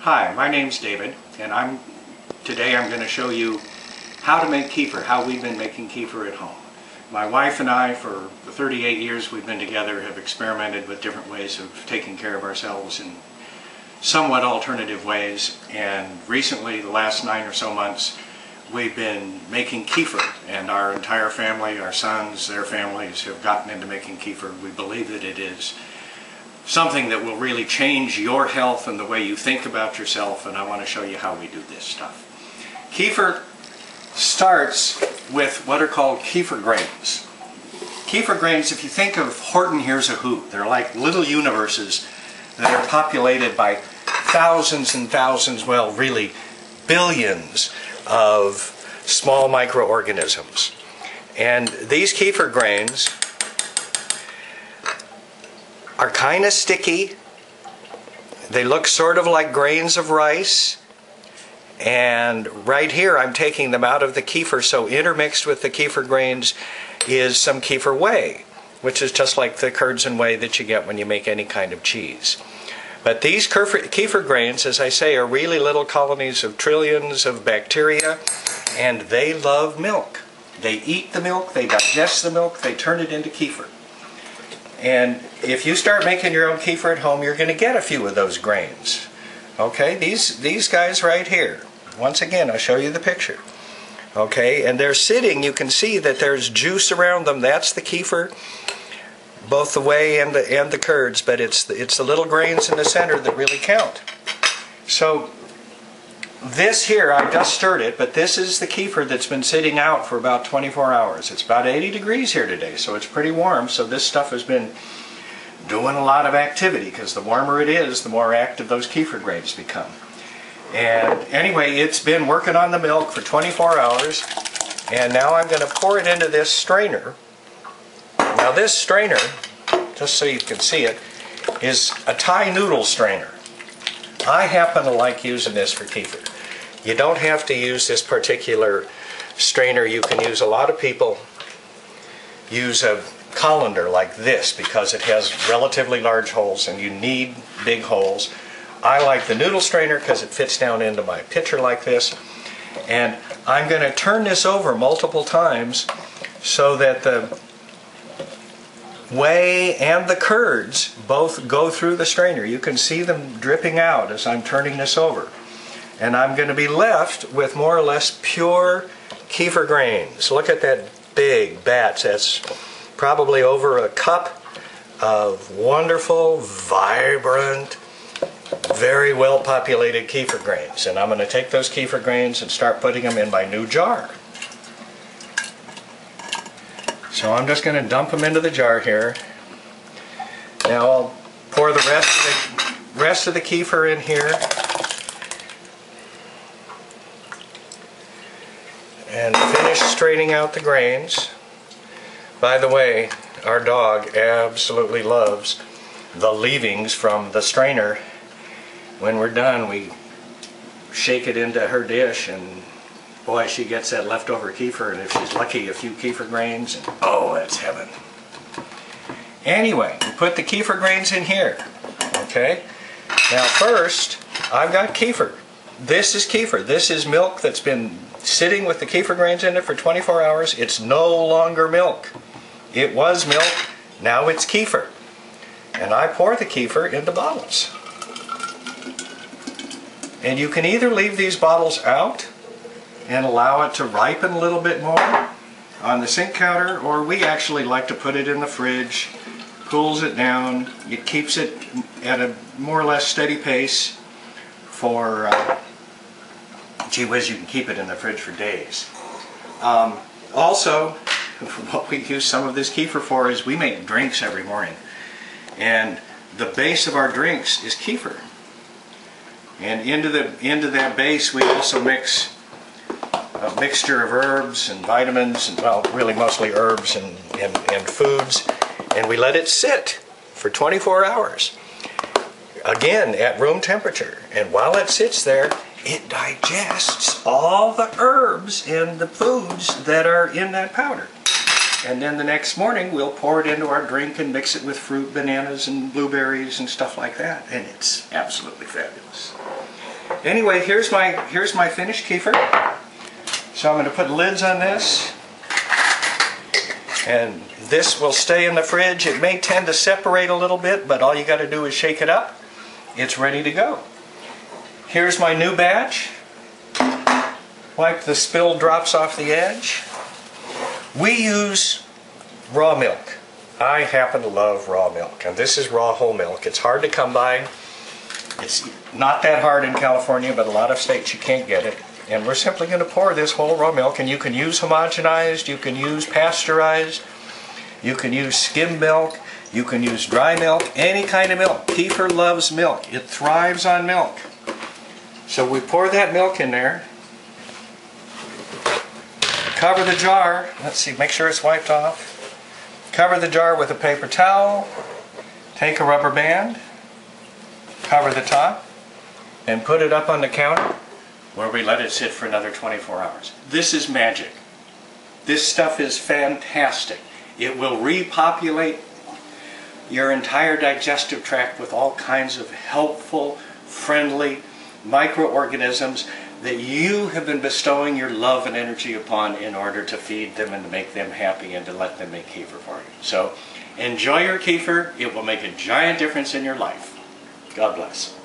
Hi, my name's David, and today I'm going to show you how to make kefir, how we've been making kefir at home. My wife and I, for the 38 years we've been together, have experimented with different ways of taking care of ourselves in somewhat alternative ways, and recently, the last 9 or so months, we've been making kefir, and our entire family, our sons, their families have gotten into making kefir. We believe that it is something that will really change your health and the way you think about yourself, and I want to show you how we do this stuff. Kefir starts with what are called kefir grains. Kefir grains, if you think of Horton Hears a Who, they're like little universes that are populated by thousands and thousands, well, really billions of small microorganisms. And these kefir grains are kind of sticky. They look sort of like grains of rice. And right here I'm taking them out of the kefir, so intermixed with the kefir grains is some kefir whey, which is just like the curds and whey that you get when you make any kind of cheese. But these kefir grains, as I say, are really little colonies of trillions of bacteria, and they love milk. They eat the milk, they digest the milk, they turn it into kefir. And if you start making your own kefir at home, you're going to get a few of those grains. Okay, these guys right here. Once again, I'll show you the picture. Okay, and they're sitting, you can see that there's juice around them. That's the kefir, both the whey and the curds, but it's the little grains in the center that really count. So this here, I just stirred it, but this is the kefir that's been sitting out for about 24 hours. It's about 80 degrees here today, so it's pretty warm. So this stuff has been doing a lot of activity, because the warmer it is, the more active those kefir grains become. And anyway, it's been working on the milk for 24 hours, and now I'm going to pour it into this strainer. Now this strainer, just so you can see it, is a Thai noodle strainer. I happen to like using this for kefir. You don't have to use this particular strainer. You can use, a lot of people use a colander like this because it has relatively large holes and you need big holes. I like the noodle strainer because it fits down into my pitcher like this. And I'm going to turn this over multiple times so that the whey and the curds both go through the strainer. You can see them dripping out as I'm turning this over. And I'm going to be left with more or less pure kefir grains. Look at that big batch. That's probably over a cup of wonderful, vibrant, very well populated kefir grains. And I'm going to take those kefir grains and start putting them in my new jar. So I'm just going to dump them into the jar here. Now I'll pour the rest of the kefir in here. And finish straining out the grains. By the way, our dog absolutely loves the leavings from the strainer. When we're done, we shake it into her dish, and boy, she gets that leftover kefir, and if she's lucky, a few kefir grains, and oh, that's heaven. Anyway, we put the kefir grains in here, okay? Now first, I've got kefir. This is kefir. This is milk that's been sitting with the kefir grains in it for 24 hours. It's no longer milk. It was milk, now it's kefir. And I pour the kefir into bottles. And you can either leave these bottles out and allow it to ripen a little bit more on the sink counter, or we actually like to put it in the fridge, cools it down, it keeps it at a more or less steady pace for, gee whiz, you can keep it in the fridge for days. Also, what we use some of this kefir for is we make drinks every morning, and the base of our drinks is kefir. And into that base we also mix a mixture of herbs and vitamins, and well, really mostly herbs and foods, and we let it sit for 24 hours, again at room temperature. And while it sits there, it digests all the herbs and the foods that are in that powder. And then the next morning we'll pour it into our drink and mix it with fruit, bananas and blueberries and stuff like that, and it's absolutely fabulous. anyway, here's my finished kefir. So I'm going to put lids on this. And this will stay in the fridge. It may tend to separate a little bit, but all you got to do is shake it up. It's ready to go. Here's my new batch. Wipe the spilled drops off the edge. We use raw milk. I happen to love raw milk, and this is raw whole milk. It's hard to come by. It's not that hard in California, but a lot of states you can't get it. And we're simply going to pour this whole raw milk, and you can use homogenized, you can use pasteurized, you can use skim milk, you can use dry milk, any kind of milk. Kefir loves milk. It thrives on milk. So we pour that milk in there, cover the jar, let's see, make sure it's wiped off, cover the jar with a paper towel, take a rubber band, cover the top, and put it up on the counter where we let it sit for another 24 hours. This is magic. This stuff is fantastic. It will repopulate your entire digestive tract with all kinds of helpful, friendly microorganisms that you have been bestowing your love and energy upon in order to feed them and to make them happy and to let them make kefir for you. So enjoy your kefir. It will make a giant difference in your life. God bless.